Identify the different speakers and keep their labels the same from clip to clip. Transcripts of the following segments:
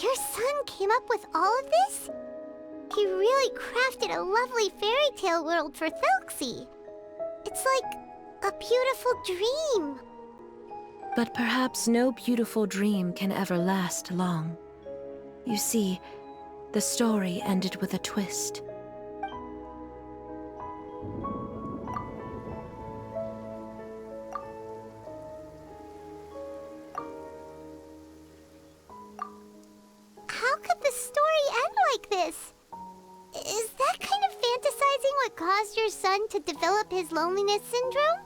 Speaker 1: Your son came up with all of this? He really crafted a lovely fairy tale world for Thelxie. It's like a beautiful dream.
Speaker 2: But perhaps no beautiful dream can ever last long. You see, the story ended with a twist.
Speaker 1: How could the story end like this? Is that kind of fantasizing what caused your son to develop his loneliness syndrome?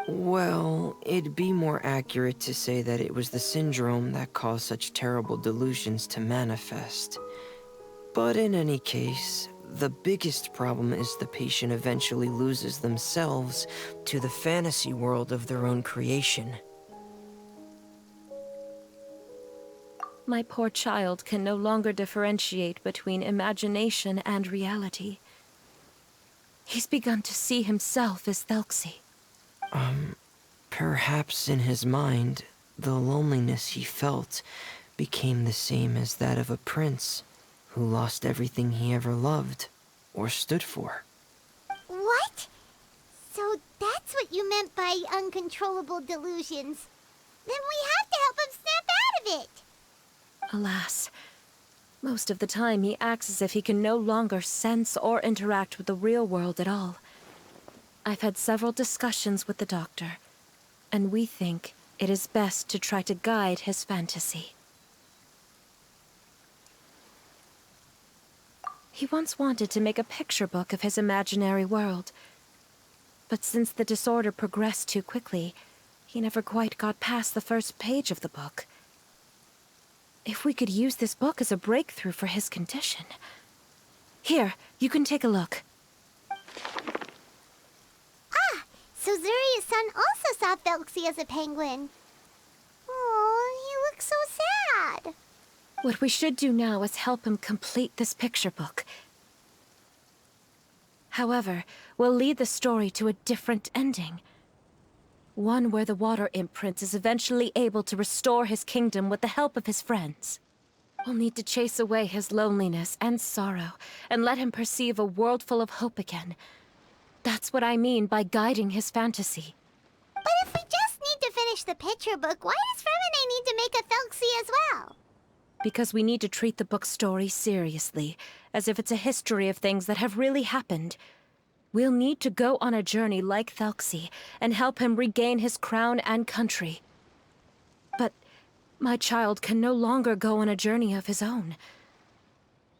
Speaker 3: Well, it'd be more accurate to say that it was the syndrome that caused such terrible delusions to manifest. But in any case, the biggest problem is the patient eventually loses themselves to the fantasy world of their own creation.
Speaker 2: My poor child can no longer differentiate between imagination and reality. He's begun to see himself as Thelxie.
Speaker 3: Perhaps in his mind, the loneliness he felt became the same as that of a prince who lost everything he ever loved or stood for.
Speaker 1: What? So that's what you meant by uncontrollable delusions. Then we have to help him snap out of it.
Speaker 2: Alas, most of the time he acts as if he can no longer sense or interact with the real world at all. I've had several discussions with the doctor, and we think it is best to try to guide his fantasy. He once wanted to make a picture book of his imaginary world, but since the disorder progressed too quickly, he never quite got past the first page of the book. If we could use this book as a breakthrough for his condition... Here, you can take a look.
Speaker 1: So Zuria's son also saw Thelxie as a penguin. Oh, he looks so sad.
Speaker 2: What we should do now is help him complete this picture book. However, we'll lead the story to a different ending. One where the water imprint is eventually able to restore his kingdom with the help of his friends. We'll need to chase away his loneliness and sorrow, and let him perceive a world full of hope again. That's what I mean by guiding his fantasy.
Speaker 1: But if we just need to finish the picture book, why does Fremine need to make a Thelxie as well?
Speaker 2: Because we need to treat the book's story seriously, as if it's a history of things that have really happened. We'll need to go on a journey like Thelxie, and help him regain his crown and country. But my child can no longer go on a journey of his own.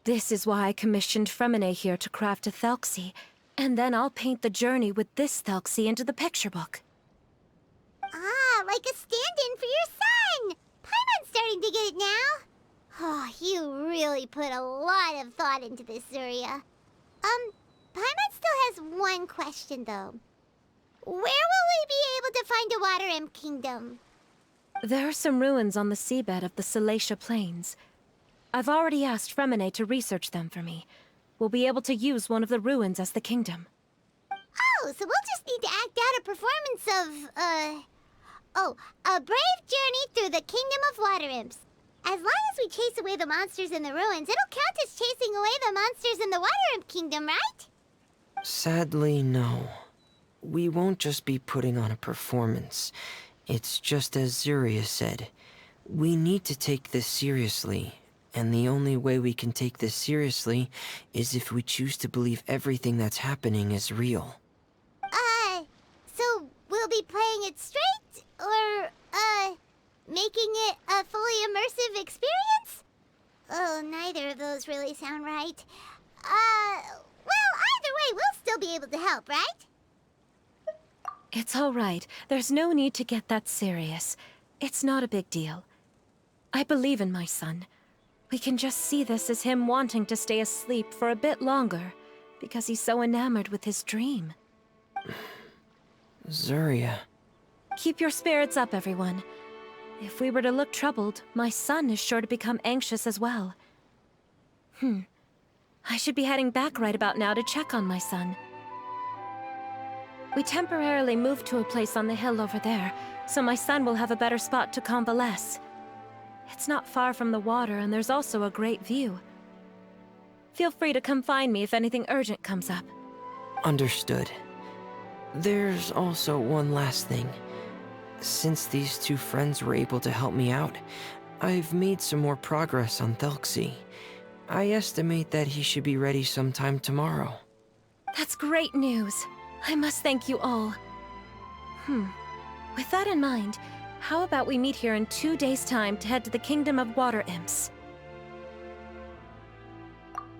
Speaker 2: This is why I commissioned Fremine here to craft a Thelxie, and then I'll paint the journey with this Thelxie into the picture book.
Speaker 1: Ah, like a stand-in for your son! Paimon's starting to get it now. Oh, you really put a lot of thought into this, Zuria. Paimon still has one question, though. Where will we be able to find a Water Imp Kingdom?
Speaker 2: There are some ruins on the seabed of the Salacia Plains. I've already asked Fremine to research them for me. We'll be able to use one of the ruins as the kingdom.
Speaker 1: Oh, so we'll just need to act out a performance of, a brave journey through the Kingdom of Water Imps. As long as we chase away the monsters in the ruins, it'll count as chasing away the monsters in the Water Imp Kingdom, right?
Speaker 3: Sadly, no. We won't just be putting on a performance. It's just as Zuria said. We need to take this seriously. And the only way we can take this seriously is if we choose to believe everything that's happening is real.
Speaker 1: So we'll be playing it straight? Or, making it a fully immersive experience? Oh, neither of those really sound right. Well, either way, we'll still be able to help, right?
Speaker 2: It's all right. There's no need to get that serious. It's not a big deal. I believe in my son. We can just see this as him wanting to stay asleep for a bit longer, because he's so enamored with his dream.
Speaker 3: Zuria.
Speaker 2: Keep your spirits up, everyone. If we were to look troubled, my son is sure to become anxious as well. I should be heading back right about now to check on my son. We temporarily moved to a place on the hill over there, so my son will have a better spot to convalesce. It's not far from the water, and there's also a great view. Feel free to come find me if anything urgent comes up.
Speaker 3: Understood. There's also one last thing. Since these two friends were able to help me out, I've made some more progress on Thelxie. I estimate that he should be ready sometime tomorrow.
Speaker 2: That's great news. I must thank you all. With that in mind, how about we meet here in 2 days' time to head to the Kingdom of Water Imps?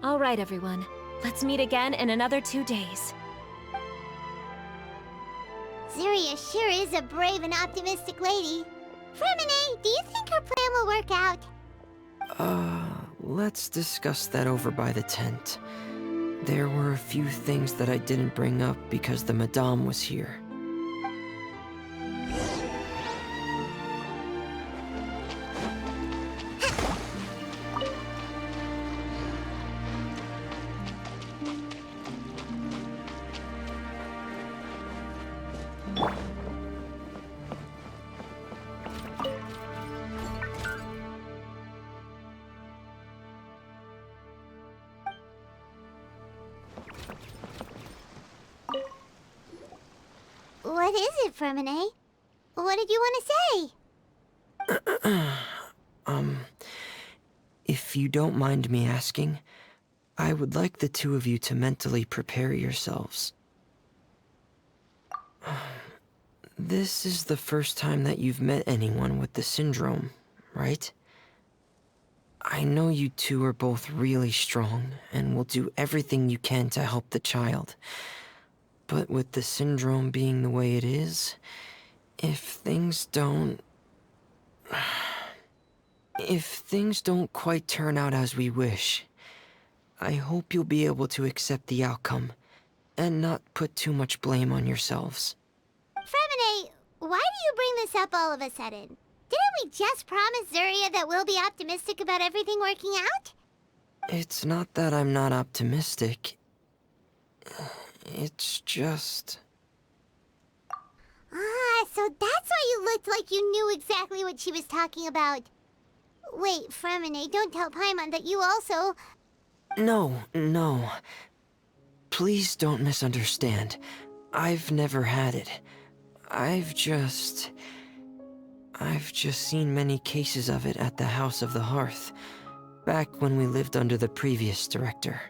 Speaker 2: All right, everyone. Let's meet again in another 2 days.
Speaker 1: Zuria sure is a brave and optimistic lady. Fremine, do you think her plan will work out?
Speaker 3: Let's discuss that over by the tent. There were a few things that I didn't bring up because the Madame was here.
Speaker 1: What is it, Fremine? What did you want to say?
Speaker 3: If you don't mind me asking, I would like the two of you to mentally prepare yourselves. This is the first time that you've met anyone with the syndrome, right? I know you two are both really strong and will do everything you can to help the child. But with the syndrome being the way it is, if things don't quite turn out as we wish, I hope you'll be able to accept the outcome and not put too much blame on yourselves.
Speaker 1: Fremine, why do you bring this up all of a sudden? Didn't we just promise Zuria that we'll be optimistic about everything working out?
Speaker 3: It's not that I'm not optimistic. It's just...
Speaker 1: So that's why you looked like you knew exactly what she was talking about. Wait, Fremine, don't tell Paimon that you also...
Speaker 3: No. Please don't misunderstand. I've never had it. I've just seen many cases of it at the House of the Hearth, back when we lived under the previous director.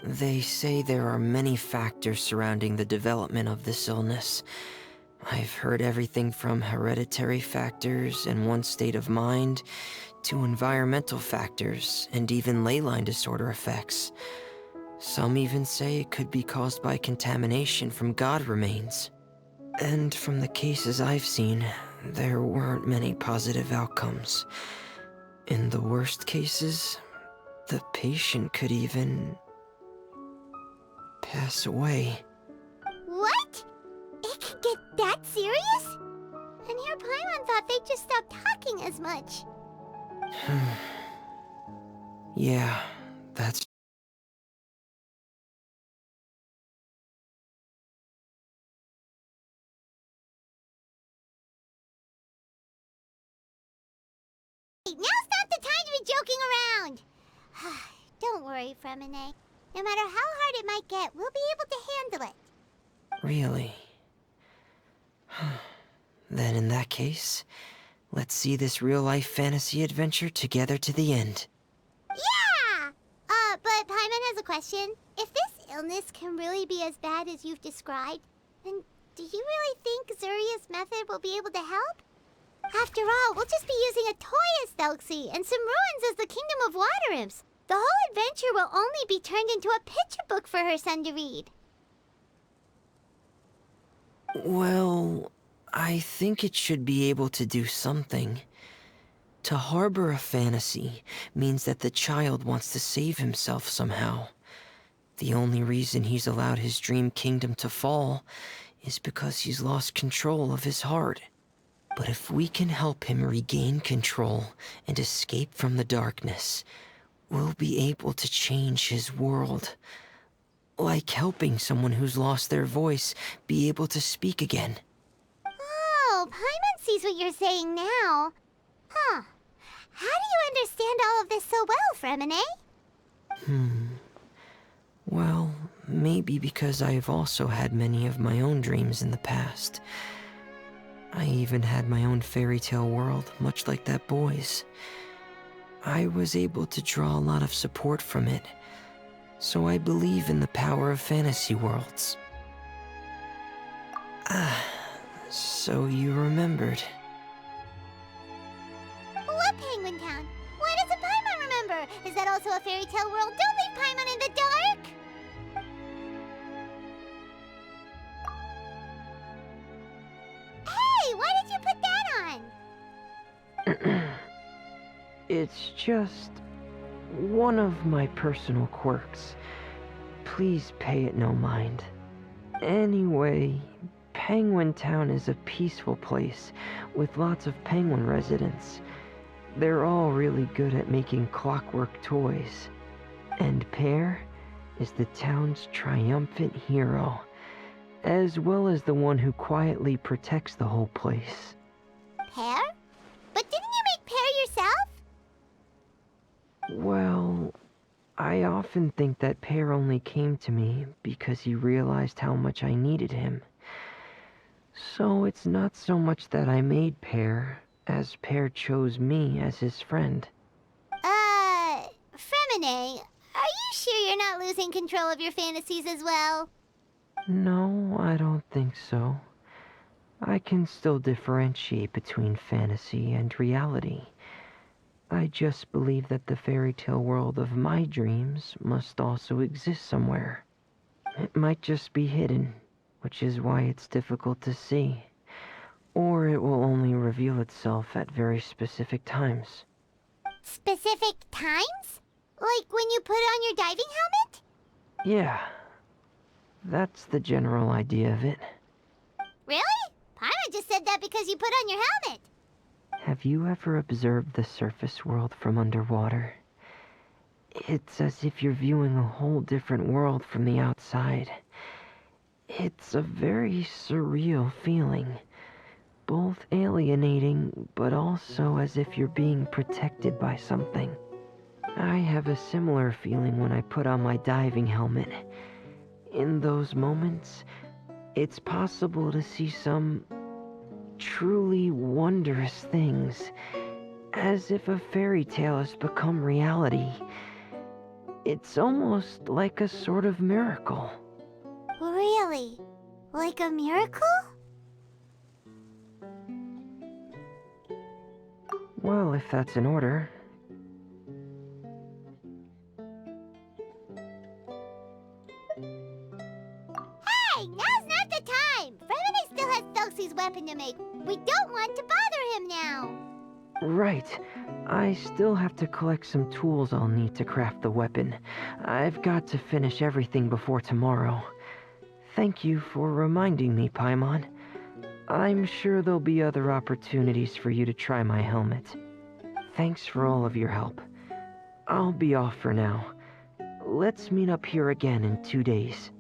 Speaker 3: They say there are many factors surrounding the development of this illness. I've heard everything from hereditary factors and one's state of mind, to environmental factors, and even ley line disorder effects. Some even say it could be caused by contamination from god remains. And from the cases I've seen, there weren't many positive outcomes. In the worst cases, the patient could even pass away.
Speaker 1: What? It can get that serious? And here Paimon thought they'd just stop talking as much.
Speaker 3: Yeah, that's...
Speaker 1: Now's not the time to be joking around. Don't worry, Fremine. No matter how hard it might get, we'll be able to handle it.
Speaker 3: Really? Then in that case, let's see this real-life fantasy adventure together to the end.
Speaker 1: Yeah! But Paimon has a question. If this illness can really be as bad as you've described, then do you really think Zuria's method will be able to help? After all, we'll just be using a toy as Thelxie and some ruins as the Kingdom of Water Imps. The whole adventure will only be turned into a picture book for her son to read.
Speaker 3: Well, I think it should be able to do something. To harbor a fantasy means that the child wants to save himself somehow. The only reason he's allowed his dream kingdom to fall is because he's lost control of his heart. But if we can help him regain control and escape from the darkness, we'll be able to change his world. Like helping someone who's lost their voice be able to speak again.
Speaker 1: Oh, Paimon sees what you're saying now. Huh. How do you understand all of this so well, Fremine?
Speaker 3: Well, maybe because I've also had many of my own dreams in the past. I even had my own fairy tale world, much like that boy's. I was able to draw a lot of support from it, so I believe in the power of fantasy worlds. So you remembered.
Speaker 1: What Penguin Town? Why doesn't Paimon remember? Is that also a fairy tale world? Don't leave Paimon in the dark! Hey, why did you put that on?
Speaker 3: It's just one of my personal quirks. Please pay it no mind. Anyway, Penguin Town is a peaceful place with lots of penguin residents. They're all really good at making clockwork toys. And Pear is the town's triumphant hero, as well as the one who quietly protects the whole place.
Speaker 1: Pear? But didn't you make Pear yourself?
Speaker 3: Well, I often think that Pear only came to me because he realized how much I needed him. So it's not so much that I made Pear, as Pear chose me as his friend.
Speaker 1: Fremine, are you sure you're not losing control of your fantasies as well?
Speaker 3: No, I don't think so. I can still differentiate between fantasy and reality. I just believe that the fairy tale world of my dreams must also exist somewhere. It might just be hidden, which is why it's difficult to see. Or it will only reveal itself at very specific times.
Speaker 1: Specific times? Like when you put on your diving helmet?
Speaker 3: Yeah, that's the general idea of it.
Speaker 1: Really? Paimon just said that because you put on your helmet.
Speaker 3: Have you ever observed the surface world from underwater? It's as if you're viewing a whole different world from the outside. It's a very surreal feeling. Both alienating, but also as if you're being protected by something. I have a similar feeling when I put on my diving helmet. In those moments, it's possible to see some truly wondrous things, as if a fairy tale has become reality. It's almost like a sort of miracle.
Speaker 1: Really? Like a miracle?
Speaker 3: Well, if that's in order.
Speaker 1: Hey, now's not the time! Fremine still has Thelxie's weapon to make. We don't want to bother him now.
Speaker 3: Right. I still have to collect some tools I'll need to craft the weapon. I've got to finish everything before tomorrow. Thank you for reminding me, Paimon. I'm sure there'll be other opportunities for you to try my helmet. Thanks for all of your help. I'll be off for now. Let's meet up here again in 2 days.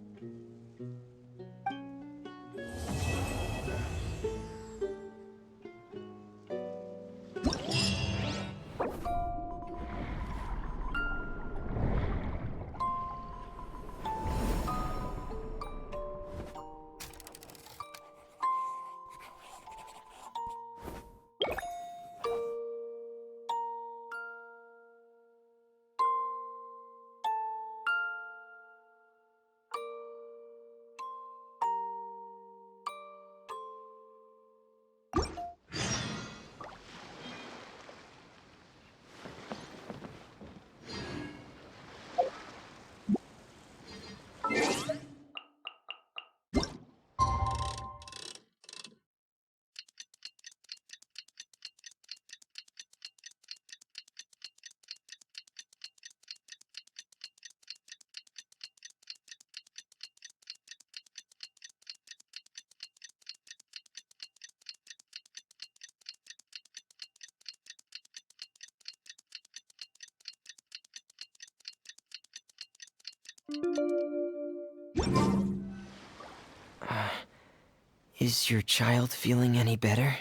Speaker 3: Is your child feeling any better?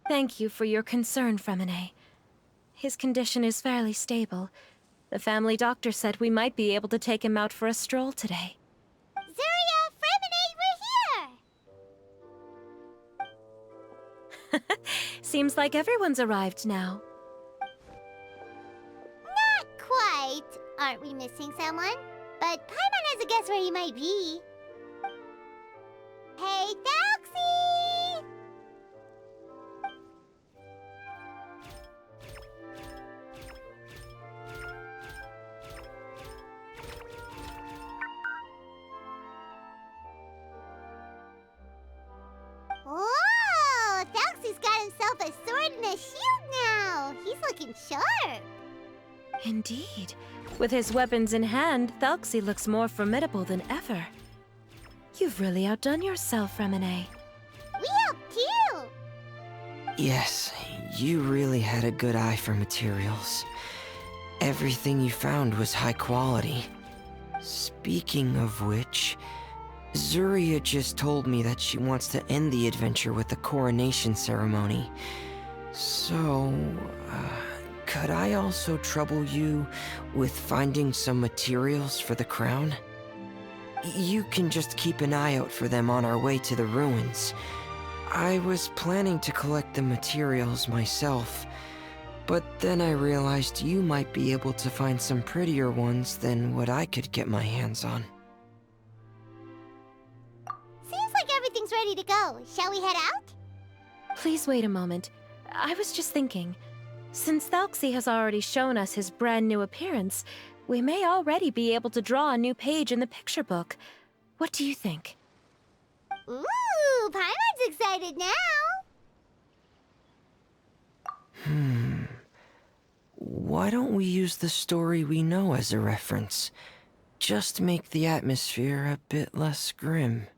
Speaker 2: Thank you for your concern, Fremine. His condition is fairly stable. The family doctor said we might be able to take him out for a stroll today.
Speaker 1: Zuria, Fremenade, we're here!
Speaker 2: Seems like everyone's arrived now.
Speaker 1: Not quite. Aren't we missing someone? But Paimon has a guess where he might be. Hey, Thelxie! Whoa! Thelxie's got himself a sword and a shield now! He's looking sharp!
Speaker 2: Indeed. With his weapons in hand, Thelxie looks more formidable than ever. You've really outdone yourself, Fremenade.
Speaker 1: We helped too!
Speaker 3: Yes, you really had a good eye for materials. Everything you found was high quality. Speaking of which, Zuria just told me that she wants to end the adventure with the coronation ceremony. So, could I also trouble you with finding some materials for the crown? You can just keep an eye out for them on our way to the ruins. I was planning to collect the materials myself, but then I realized you might be able to find some prettier ones than what I could get my hands on.
Speaker 1: Seems like everything's ready to go. Shall we head out?
Speaker 2: Please wait a moment. I was just thinking, since Thelxie has already shown us his brand new appearance, we may already be able to draw a new page in the picture book. What do you think?
Speaker 1: Ooh, Paimon's excited now!
Speaker 3: Why don't we use the story we know as a reference? Just make the atmosphere a bit less grim.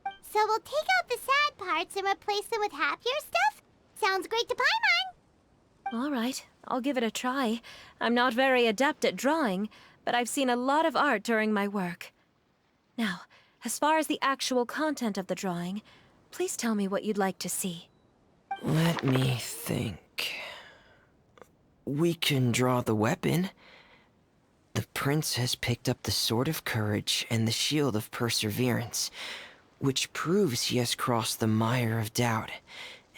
Speaker 1: So we'll take out the sad parts and replace them with happier stuff? Sounds great to Paimon!
Speaker 2: All right, I'll give it a try. I'm not very adept at drawing, but I've seen a lot of art during my work. Now, as far as the actual content of the drawing, please tell me what you'd like to see.
Speaker 3: Let me think. We can draw the weapon. The prince has picked up the Sword of Courage and the Shield of Perseverance, which proves he has crossed the mire of doubt,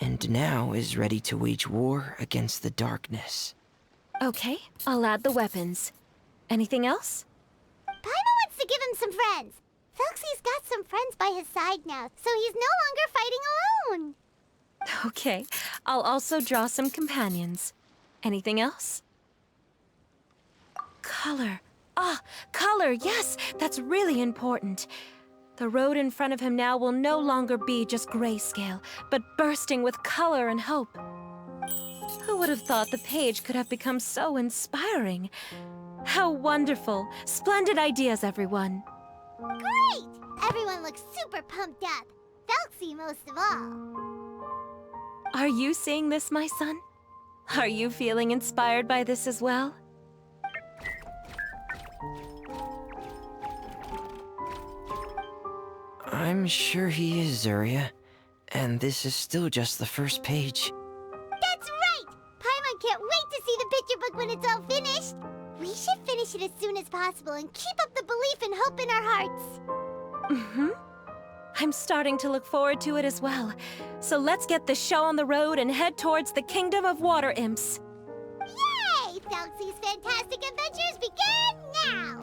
Speaker 3: and now is ready to wage war against the darkness.
Speaker 2: Okay, I'll add the weapons. Anything else?
Speaker 1: Paimon wants to give him some friends. Thelxie's got some friends by his side now, so he's no longer fighting alone.
Speaker 2: Okay, I'll also draw some companions. Anything else? Color. Ah, color, yes, that's really important. The road in front of him now will no longer be just grayscale, but bursting with color and hope. Who would have thought the page could have become so inspiring? How wonderful! Splendid ideas, everyone.
Speaker 1: Great! Everyone looks super pumped up. Thelxie most of all.
Speaker 2: Are you seeing this, my son? Are you feeling inspired by this as well?
Speaker 3: I'm sure he is, Zuria. And this is still just the first page.
Speaker 1: That's right! Paimon can't wait to see the picture book when it's all finished. We should finish it as soon as possible and keep up the belief and hope in our hearts.
Speaker 2: Mm-hmm. I'm starting to look forward to it as well. So let's get the show on the road and head towards the Kingdom of Water Imps.
Speaker 1: Yay! Thelxie's fantastic adventures begin now!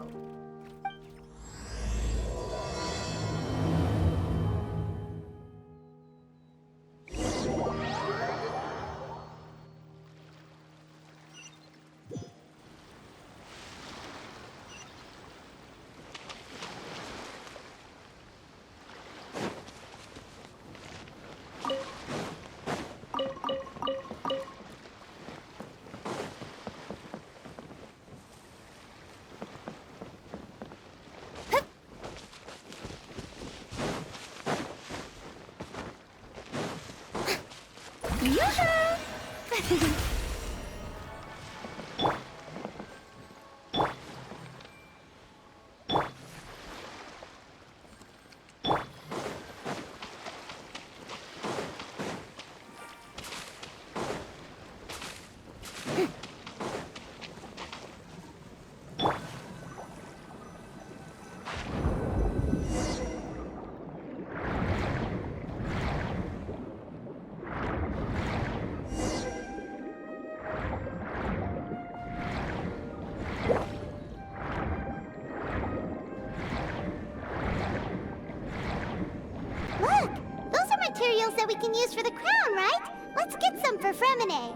Speaker 1: that we can use for the crown, right? Let's get some for Fremine.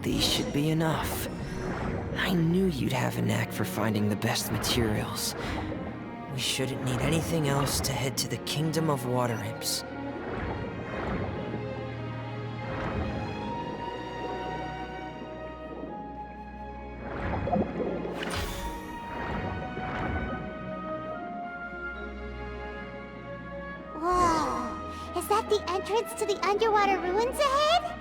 Speaker 3: These should be enough. I knew you'd have a knack for finding the best materials. We shouldn't need anything else to head to the Kingdom of Water Imps.
Speaker 1: Whoa! Is that the entrance to the underwater ruins ahead?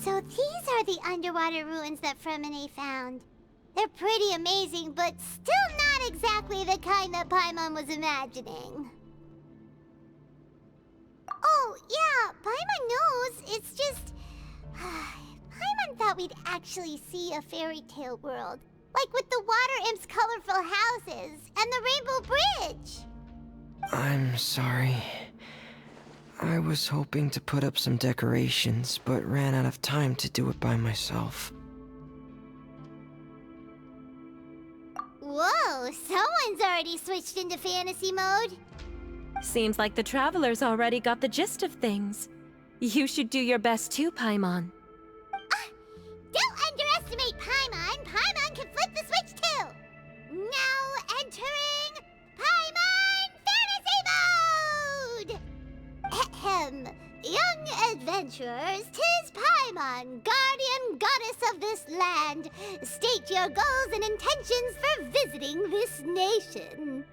Speaker 1: So these are the underwater ruins that Fremine found. They're pretty amazing, but still not exactly the kind that Paimon was imagining. Oh, yeah, Paimon knows. It's just... Paimon thought we'd actually see a fairy tale world. Like with the Water Imp's colorful houses and the Rainbow Bridge.
Speaker 3: I'm sorry. I was hoping to put up some decorations, but ran out of time to do it by myself.
Speaker 1: Whoa, someone's already switched into fantasy mode.
Speaker 2: Seems like the travelers already got the gist of things. You should do your best too, Paimon.
Speaker 1: Don't underestimate Paimon. Paimon can flip the switch too. Now entering Paimon Fantasy Mode! Ahem. Young adventurers, 'tis Paimon, guardian goddess of this land. State your goals and intentions for visiting this nation.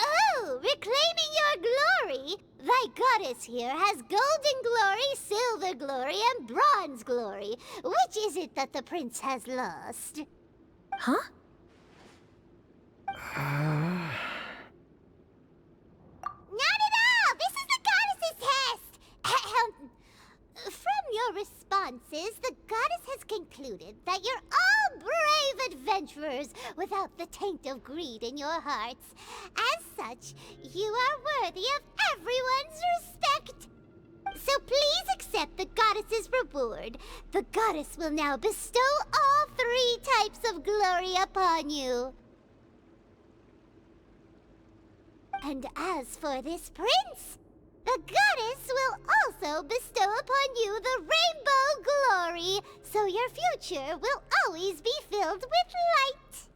Speaker 1: Oh, reclaiming your glory! Thy goddess here has golden glory, silver glory, and bronze glory. Which is it that the prince has lost?
Speaker 2: Huh?
Speaker 1: Not at all! This is the goddess's test! Ahem. From your responses, the goddess has concluded that you're all brave adventurers without the taint of greed in your hearts. As such, you are worthy of everyone's respect. So please accept the goddess's reward. The goddess will now bestow all 3 types of glory upon you. And as for this prince, the goddess will also bestow upon you the rainbow glory, so your future will always be filled with light.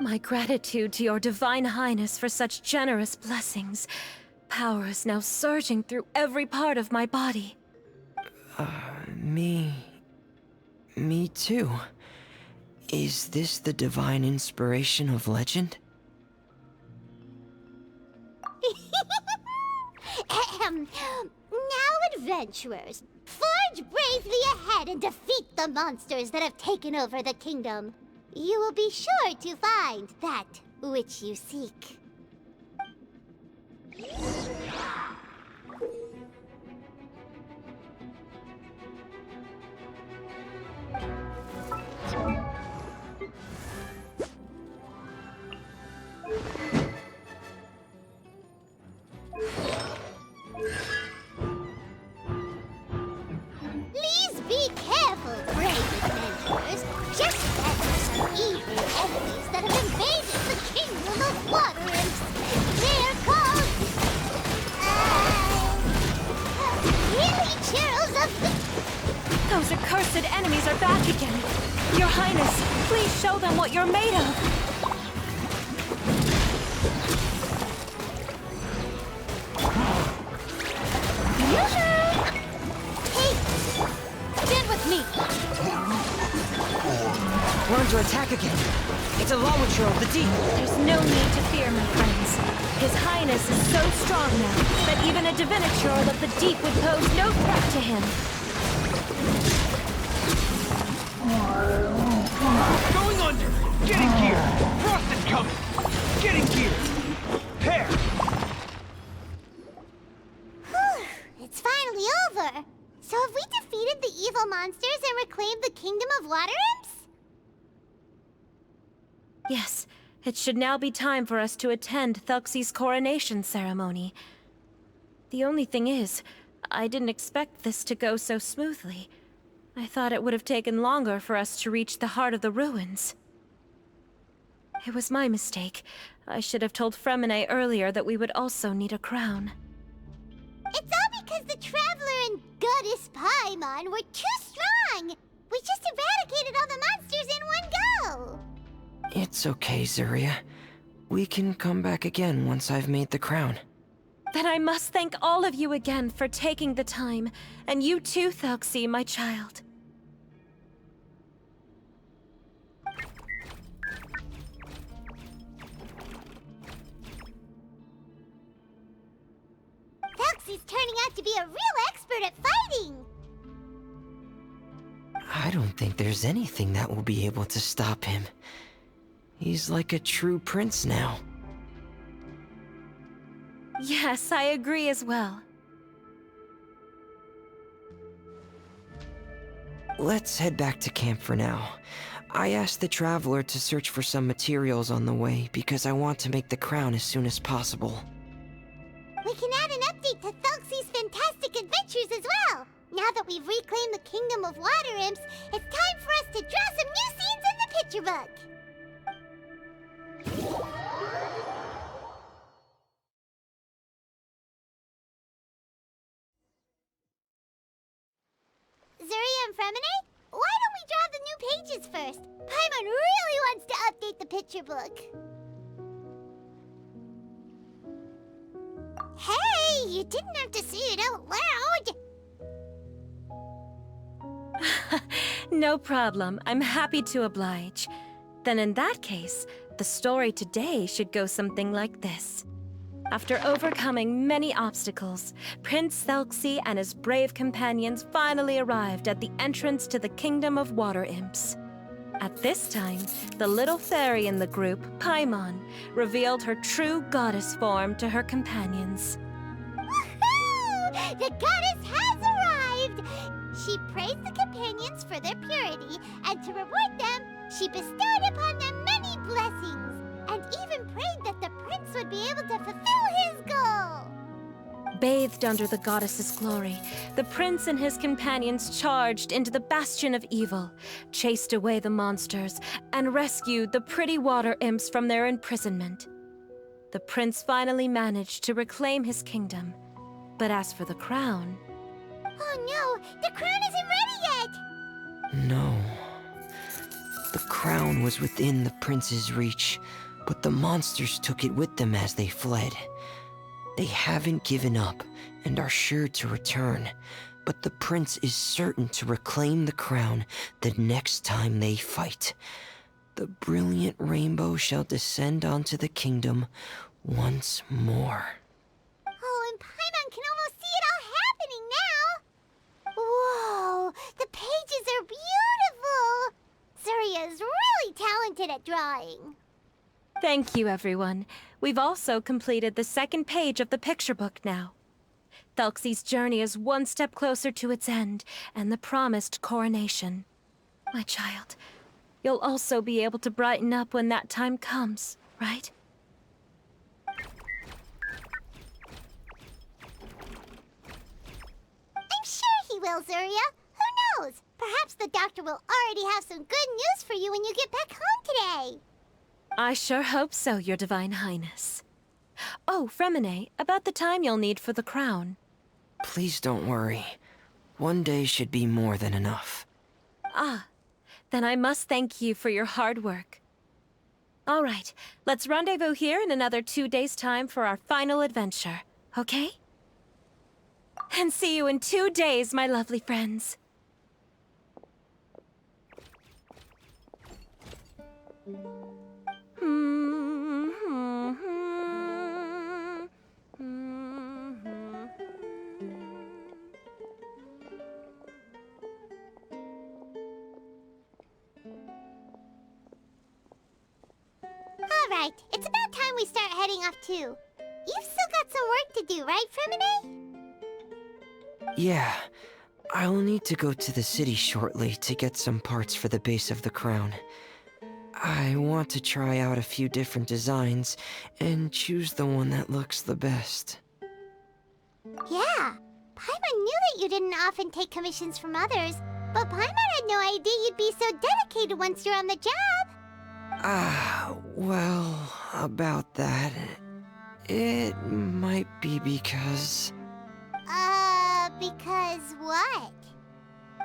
Speaker 2: My gratitude to your divine highness for such generous blessings. Power is now surging through every part of my body.
Speaker 3: Me too. Is this the divine inspiration of legend?
Speaker 1: Ahem. Now, adventurers, for Charge bravely ahead and defeat the monsters that have taken over the kingdom. You will be sure to find that which you seek. Please be careful, brave adventurers. Just as there are evil enemies that have invaded the kingdom of water imps. They're called... healing churls of the...
Speaker 2: Those accursed enemies are back again. Your Highness, please show them what you're made of. Stand with me.
Speaker 3: We're under attack again. It's a Lawitcher of the deep.
Speaker 2: There's no need to fear, my friends. His Highness is so strong now that even a Diviniture of the deep would pose no threat to him.
Speaker 4: Going under! Get in gear! Frost is coming! Get in gear! Pair!
Speaker 1: Whew, it's finally over. So have we defeated the evil monsters and reclaimed the kingdom of water imps?
Speaker 2: Yes, it should now be time for us to attend Thelxie's coronation ceremony. The only thing is, I didn't expect this to go so smoothly. I thought it would have taken longer for us to reach the heart of the ruins. It was my mistake. I should have told Fremine earlier that we would also need a crown.
Speaker 1: It's all because the Traveler and Goddess Paimon were too strong! We just eradicated all the monsters in one go!
Speaker 3: It's okay, Zuria. We can come back again once I've made the crown.
Speaker 2: Then I must thank all of you again for taking the time, and you too, Thelxie, my child.
Speaker 1: Thelxie's turning out to be a real expert at fighting!
Speaker 3: I don't think there's anything that will be able to stop him. He's like a true prince now.
Speaker 2: Yes, I agree as well.
Speaker 3: Let's head back to camp for now. I asked the Traveler to search for some materials on the way because I want to make the crown as soon as possible.
Speaker 1: We can add an update to Thelxie's fantastic adventures as well! Now that we've reclaimed the kingdom of water imps, it's time for us to draw some new scenes in the picture book! Zuria and Fremine, why don't we draw the new pages first? Paimon really wants to update the picture book. Hey, you didn't have to say it out loud.
Speaker 2: No problem. I'm happy to oblige. Then in that case, the story today should go something like this. After overcoming many obstacles, Prince Thelxie and his brave companions finally arrived at the entrance to the Kingdom of Water Imps. At this time, the little fairy in the group, Paimon, revealed her true goddess form to her companions.
Speaker 1: Woohoo! The goddess has arrived! She praised the companions for their purity, and to reward them, she bestowed upon them many blessings, and even prayed that the prince would be able to fulfill his goal.
Speaker 2: Bathed under the goddess's glory, the prince and his companions charged into the bastion of evil, chased away the monsters, and rescued the pretty water imps from their imprisonment. The prince finally managed to reclaim his kingdom. But as for the crown...
Speaker 1: Oh no, the crown isn't ready yet!
Speaker 3: No. The crown was within the prince's reach, but the monsters took it with them as they fled. They haven't given up and are sure to return, but the prince is certain to reclaim the crown the next time they fight. The brilliant rainbow shall descend onto the kingdom once more.
Speaker 1: Oh, and Paimon can almost see it all happening now! Whoa! good at drawing.
Speaker 2: Thank you, everyone. We've also completed the second page of the picture book now. Thelxie's journey is one step closer to its end, and the promised coronation. My child, you'll also be able to brighten up when that time comes, right?
Speaker 1: I'm sure he will, Zuria. Who knows? Perhaps the doctor will already have some good news for you when you get back home today.
Speaker 2: I sure hope so, Your Divine Highness. Oh, Fremine, about the time you'll need for the crown.
Speaker 3: Please don't worry. One day should be more than enough.
Speaker 2: Ah, then I must thank you for your hard work. All right, let's rendezvous here in another 2 days' time for our final adventure, okay? And see you in 2 days, my lovely friends.
Speaker 1: Alright, it's about time we start heading off too. You've still got some work to do, right, Fremine?
Speaker 3: Yeah, I'll need to go to the city shortly to get some parts for the base of the crown. I want to try out a few different designs and choose the one that looks the best.
Speaker 1: Yeah, Paimon knew that you didn't often take commissions from others, but Paimon had no idea you'd be so dedicated once you're on the job.
Speaker 3: Well, about that, it might be because...
Speaker 1: Because what?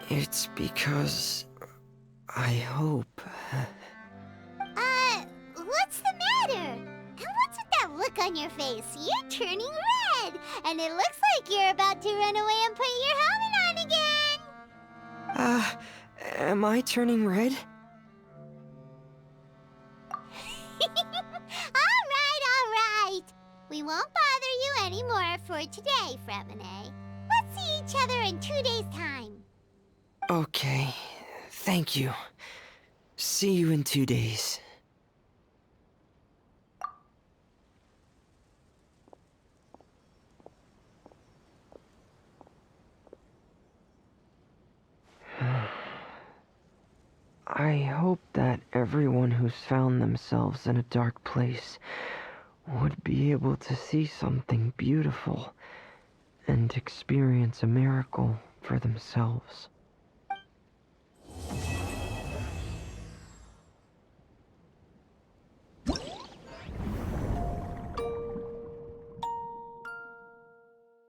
Speaker 3: It's because... I hope...
Speaker 1: What's the matter? And what's with that look on your face? You're turning red, and it looks like you're about to run away and put your helmet on again.
Speaker 3: Am I turning red?
Speaker 1: All right. We won't bother you anymore for today, Fremine. Let's see each other in 2 days' time.
Speaker 3: Okay, thank you. See you in 2 days. I hope that everyone who's found themselves in a dark place would be able to see something beautiful and experience a miracle for themselves.